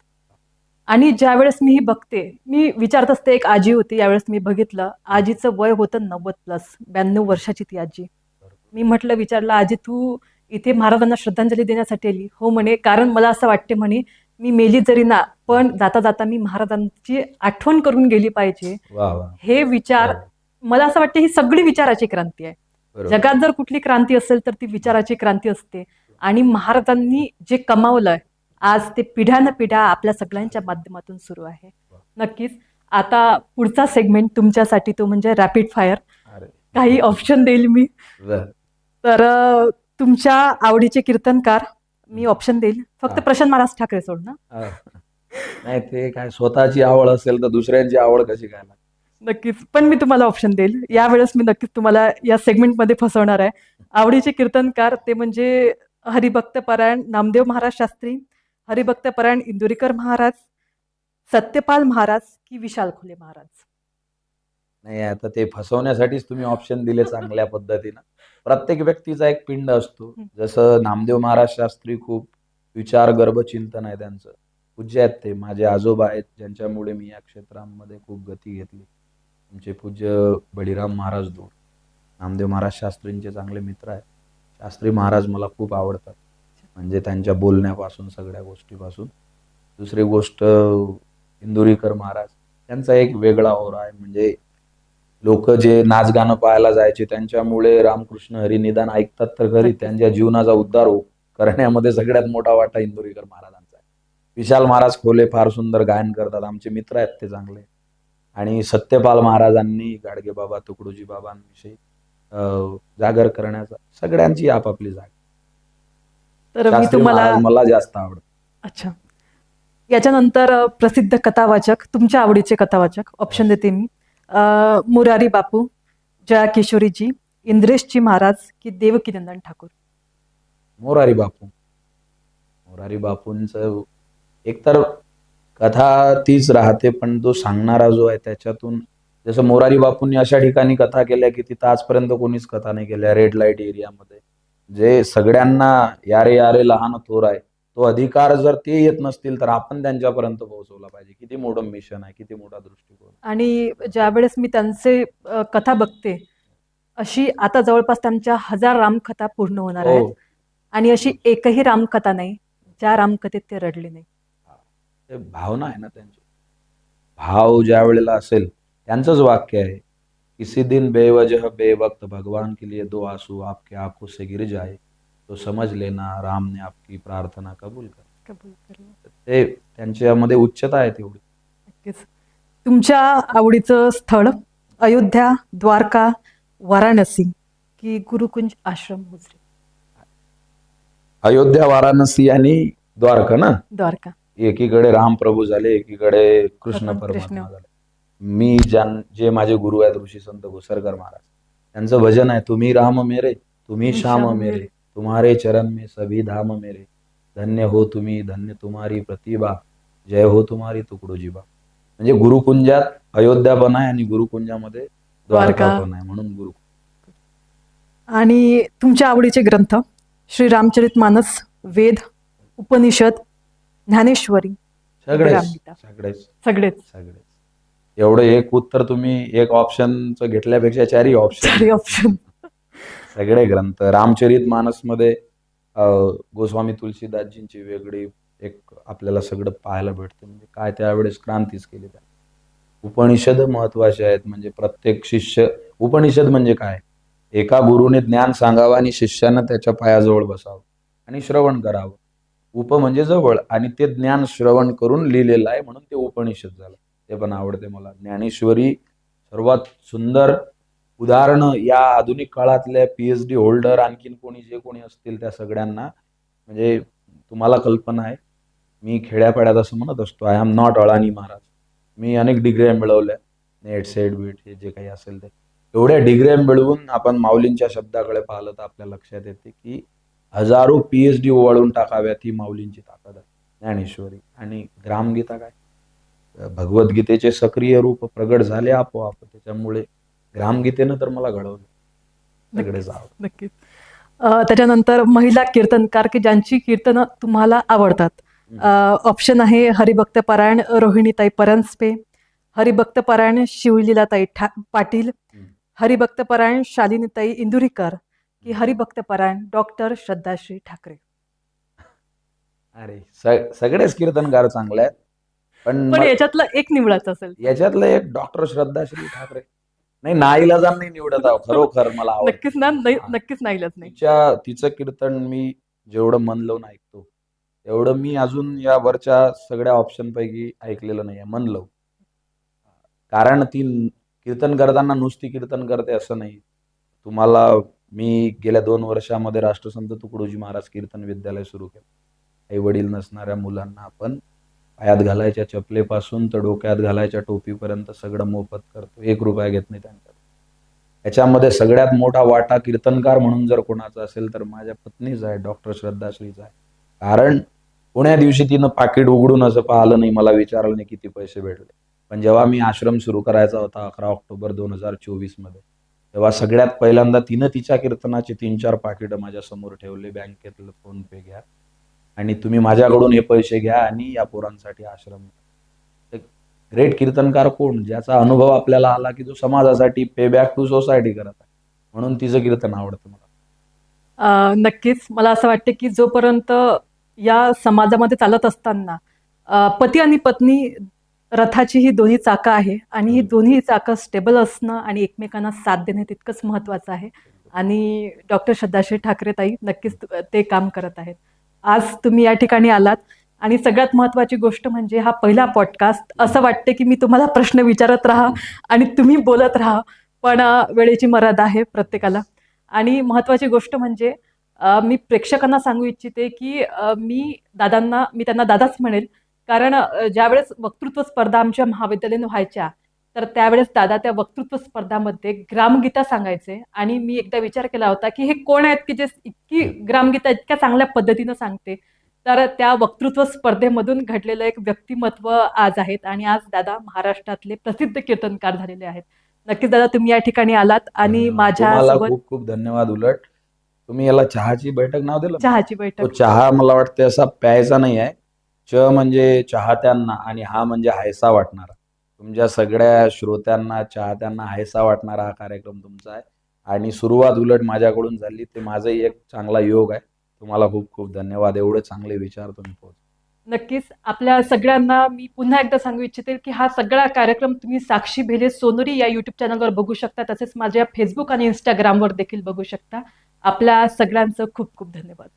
आणि ज्यावेळेस मी ही बघते, मी विचारत असते, एक आजी होती, यावेळेस मी बघितलं आजीचं वय होतं 90+, 92 वर्षाची ती आजी. मी म्हटलं, विचारलं, आजी तू इथे महाराजांना श्रद्धांजली देण्यासाठी आली? हो म्हणे, कारण मला असं वाटते म्हणे, मी मेली जरी ना, पण जाता जाता मी महाराजांची आठवण करून गेली पाहिजे. हे विचार, मला असं वाटतं ही सगळी विचाराची क्रांती आहे. जगात जर कुठली क्रांती असेल तर ती विचाराची क्रांती असते. आणि महाराजांनी जे कमावलंय आज ते पिढ्यानपिढ्या आपल्या सगळ्यांच्या माध्यमातून सुरू आहे. नक्कीच. आता पुढचा सेगमेंट तुमच्यासाठी, तो म्हणजे रॅपिड फायर. काही ऑप्शन देईल मी. तर तुमच्या आवडीचे कीर्तनकार मी ऑप्शन देईल, फक्त प्रशांत महाराज ठाकरे सोड ना. नाही, ते काय स्वतःची आवड असेल तर दुसऱ्यांची आवड कशी काय? नक्कीच, पण मी तुम्हाला ऑप्शन देईल. यावेळेस मी नक्कीच तुम्हाला या सेगमेंटमध्ये फसवणार आहे. आवडीचे कीर्तनकार ते म्हणजे हरिभक्तपरायण नामदेव महाराज शास्त्री, हरिभक्तपरायण इंदुरीकर महाराज, सत्यपाल महाराज की विशाल खुले महाराज. नाही, आता ते फसवण्यासाठीच तुम्ही ऑप्शन दिले चांगल्या पद्धतीनं. प्रत्येक व्यक्तीचा एक पिंड असतो. जसं नामदेव महाराज शास्त्री खूप विचार गर्भ चिंतन आहे त्यांचं, पूज्य आहेत ते, माझे आजोबा आहेत ज्यांच्यामुळे मी या क्षेत्रामध्ये खूप गती घेतली. आमचे पूज्य बळीराम महाराज दूर नामदेव महाराज शास्त्रींचे चांगले मित्र आहेत. शास्त्री महाराज मला खूप आवडतात, म्हणजे त्यांच्या बोलण्यापासून सगळ्या गोष्टीपासून. दुसरी गोष्ट इंदुरीकर महाराज, त्यांचा एक वेगळा ओरा आहे, म्हणजे लोक जे नाच गाणं पाहायला जायचे त्यांच्यामुळे रामकृष्ण हरिनिदान ऐकतात तर खरी, त्यांच्या जीवनाचा उद्धार करण्यामध्ये सगळ्यात मोठा वाटा इंदोरीकर महाराजांचा आहे. विशाल महाराज खोले फार सुंदर गायन करतात, आमचे मित्र आहेत ते चांगले. आणि सत्यपाल महाराजांनी गाडगे बाबा तुकडोजी बाबांविषयी जागर करण्याचा सगळ्यांची आपापली जागा. तर मी शास्त्री तुम्हाला महाराज मला जास्त आवडत. अच्छा, याच्यानंतर प्रसिद्ध कथावाचक, तुमच्या आवडीचे कथावाचक ऑप्शन देते मी. मुरारी बापू, जया किशोरीजी, इंद्रेशजी महाराज की देवकीनंदन ठाकूर? मोरारी बापू. मोरारी बापूंचं एकतर कथा तीच राहते, पण तो सांगणारा जो आहे त्याच्यातून, जसं मोरारी बापूंनी अशा ठिकाणी कथा केल्या की तिथं आजपर्यंत कोणीच कथा नाही केल्या. रेड लाईट एरियामध्ये जे सगळ्यांना यारे यारे लहान थोर आहे, तो अधिकार जर ते येत नसतील तर आपण त्यांच्यापर्यंत पोहोचवला पाहिजे. किती मोठं मिशन आहे, किती मोठा दृष्टिकोन. आणि ज्यावेळेस मी त्यांचे कथा बघते, अशी आता जवळपास त्यांच्या 1000 रामकथा पूर्ण होणार आहेत, आणि अशी एकही रामकथा नाही ज्या रामकथेत ते रडले नाही. ते भावना आहे ना त्यांची. भाव ज्या वेळेला असेल, त्यांचंच वाक्य आहे, किसी दिन बेवजह बेवक्त भगवान के लिए 2 आंसू आपके आंखों से गिर जाए तो समझ लेना राम ने आपकी प्रार्थना कबूल कर. ते त्यांच्यामध्ये उच्चता आहे तेवढी. नक्कीच. तुमच्या आवडीचं स्थळ अयोध्या, द्वारका, वाराणसी की गुरुकुंज आश्रम हुजरे? अयोध्या, वाराणसी आणि द्वारका ना. द्वारका. एकीकडे रामप्रभू झाले, एकीकडे कृष्ण परमात्मा झाले. मी जे माझे गुरु आहेत ऋषी संत घोसरकर महाराज, त्यांचं भजन आहे, तुम्ही राम मेरे तुम्ही श्याम मेरे, तुम्हारे चरण में सभी धाम मेरे, धन्य हो तुम्ही धन्य तुम्हारी प्रतिभा, जय हो तुम्हारी तुकडोजी बा. म्हणजे गुरुकुंजात अयोध्या पण आहे आणि गुरुकुंजामध्ये द्वारका पण आहे, म्हणून गुरु. आणि तुमच्या आवडीचे ग्रंथ श्री रामचरितमानस, वेद, उपनिषद, ज्ञानेश्वरी? सगळेच. एवढं एक उत्तर तुम्ही एक ऑप्शनचं घेतल्यापेक्षा 4 ऑप्शन. सगळे ग्रंथ. रामचरितमानस मध्ये गोस्वामी तुलसीदासजींची वेगळी एक आपल्याला सगळं पाहायला भेटते, म्हणजे काय त्यावेळेस क्रांतीच केली त्या. उपनिषद महत्वाचे आहेत, म्हणजे प्रत्येक शिष्य, उपनिषद म्हणजे काय, एका गुरुने ज्ञान सांगावं आणि शिष्यानं त्याच्या पायाजवळ बसावं आणि श्रवण करावं. उप म्हणजे जवळ, आणि ते ज्ञान श्रवण करून लिहिलेलं आहे म्हणून ते उपनिषद झालं. ते पण आवडते मला. ज्ञानेश्वरी सर्वात सुंदर उदाहरणं या आधुनिक काळातल्या PhD होल्डर आणखीन कोणी जे कोणी असतील त्या सगळ्यांना, म्हणजे तुम्हाला कल्पना आहे, मी खेड्यापाड्यात असं म्हणत असतो, आय एम नॉट अळानी महाराज. मी अनेक डिग्र्या मिळवल्या, नेट सेट बीट हे जे काही असेल ते. एवढ्या डिग्र्या मिळवून आपण माऊलींच्या शब्दाकडे पाहिलं तर आपल्या लक्षात येते की हजारो PhD ओवाळून टाकाव्यात ही माऊलींची ताकद आहे. ज्ञानेश्वरी आणि ग्रामगीता काय, भगवद्गीतेचे सक्रिय रूप प्रगट झाले आपोआप, त्याच्यामुळे ग्रामगीतेनं तर मला घडवलं. सगळे जावं. नक्कीच. त्याच्यानंतर महिला कीर्तनकार की ज्यांची कीर्तनं तुम्हाला आवडतात. ऑप्शन आहे हरिभक्त पारायण रोहिणीताई परांजपे, हरिभक्त पारायण शिवलीलाताई पाटील, हरिभक्त पारायण शालिनीताई इंदुरीकर की हरिभक्त पारायण डॉक्टर श्रद्धाश्री ठाकरे? अरे सगळेच कीर्तनकार चांगले आहेत, पण याच्यातलं एक निवडायचं असेल, याच्यातलं एक डॉक्टर श्रद्धाश्री ठाकरे. नाही, नाईलाजान नाही निवडत आहो, खरोखर मला आवडतं. नक्कीच ना, नक्कीच नाईलाज नाही. तिचं कीर्तन मी जेवढं मन लावून ऐकतो तेवढं मी अजून या वरच्या सगळ्या ऑप्शन पैकी ऐकलेलं नाहीये मन लावून. कारण ती कीर्तन करताना नुसती कीर्तन करते असं नाही. तुम्हाला मी गेल्या 2 वर्षामध्ये राष्ट्रसंत तुकडोजी महाराज कीर्तन विद्यालय सुरू केलं. आई वडील नसणाऱ्या मुलांना आपण पायात घालायच्या चपलेपासून तर डोक्यात घालायच्या टोपीपर्यंत सगळं मोफत करतो, 1 रुपया घेत नाही त्यांच्याकडे. याच्यामध्ये सगळ्यात मोठा वाटा कीर्तनकार म्हणून जर कोणाचा असेल तर माझ्या पत्नीचा आहे, डॉक्टर श्रद्धाश्रीचा आहे. कारण पुण्या दिवशी तिनं पाकिट उघडून असं पाहिलं नाही, मला विचारलं नाही किती पैसे भेटले. पण जेव्हा मी आश्रम सुरू करायचा होता 11 ऑक्टोबर 2024 मध्ये, तेव्हा सगळ्यात पहिल्यांदा तिनं तिच्या कीर्तनाचे 3-4 पाकिटं माझ्या समोर ठेवले, बँकेतलं फोन पे घ्या आणि तुम्ही माझ्याकडून हे पैसे घ्या आणि या पोरांसाठी आश्रम. ग्रेट कीर्तनकार कोण, ज्याचा अनुभव आपल्याला आला की जो समाजासाठी पे बॅक टू सोसायटी करत आहे, म्हणून तिचं कीर्तन आवडतं मला. नक्कीच. मला असं वाटतं की जोपर्यंत या समाजामध्ये चालत असताना पती आणि पत्नी रथाची ही दोन्ही चाकं आहे आणि ही दोन्ही चाकं स्टेबल असणं आणि एकमेकांना साथ देणे तितकंच महत्त्वाचं आहे. आणि डॉक्टर श्रद्धाश्री ठाकरे ताई नक्कीच ते काम करत आहेत. आज तुम्ही या ठिकाणी आलात आणि सगळ्यात महत्त्वाची गोष्ट म्हणजे हा पहिला पॉडकास्ट. असं वाटते की मी तुम्हाला प्रश्न विचारत राहा आणि तुम्ही बोलत राहा, पण वेळेची मर्यादा आहे प्रत्येकाला. आणि महत्त्वाची गोष्ट म्हणजे मी प्रेक्षकांना सांगू इच्छिते की मी त्यांना दादाच म्हणेल, कारण ज्यावेळेस वक्तृत्व स्पर्धा आमच्या महाविद्यालयाने व्हायच्या, तर त्यावेळेस दादा त्या वक्तृत्व स्पर्धामध्ये ग्रामगीता सांगायचे आणि मी एकदा विचार केला होता की हे कोण आहेत की जे इतकी ग्रामगीता इतक्या चांगल्या पद्धतीनं सांगते. तर त्या वक्तृत्व स्पर्धेमधून घडलेलं एक व्यक्तिमत्व आज आहेत आणि आज दादा महाराष्ट्रातले प्रसिद्ध कीर्तनकार झालेले आहेत. नक्कीच दादा तुम्ही या ठिकाणी आलात आणि धन्यवाद. तुम्हाला माझ्यासोबत खूप खूप धन्यवाद. उलट तुम्ही याला चहाची बैठक नाव दिलं ना? चहाची तो बैठक. चहा मला वाटते असा प्यायचा नाही आहे. च म्हणजे चाहत्यांना आणि हा म्हणजे हायसा वाटणारा. तुमच्या सगळ्या श्रोत्यांना, चाहत्यांना हायसा वाटणारा हा कार्यक्रम तुमचा आहे आणि सुरुवात उलट माझ्याकडून झाली. ते माझंही एक चांगला योग आहे. तुम्हाला खूप खूप धन्यवाद. एवढे चांगले विचार तुम्ही नक्कीच आपल्या सगळ्यांना मी पुन्हा एकदा सांगू इच्छिते की हा सगळा कार्यक्रम तुम्ही साक्षी भेले सोनोरी या यूट्यूब चॅनलवर बघू शकता. तसेच माझ्या फेसबुक आणि इंस्टाग्रामवर देखील बघू शकता. आपल्या सगळ्यांचं खूप खूप धन्यवाद.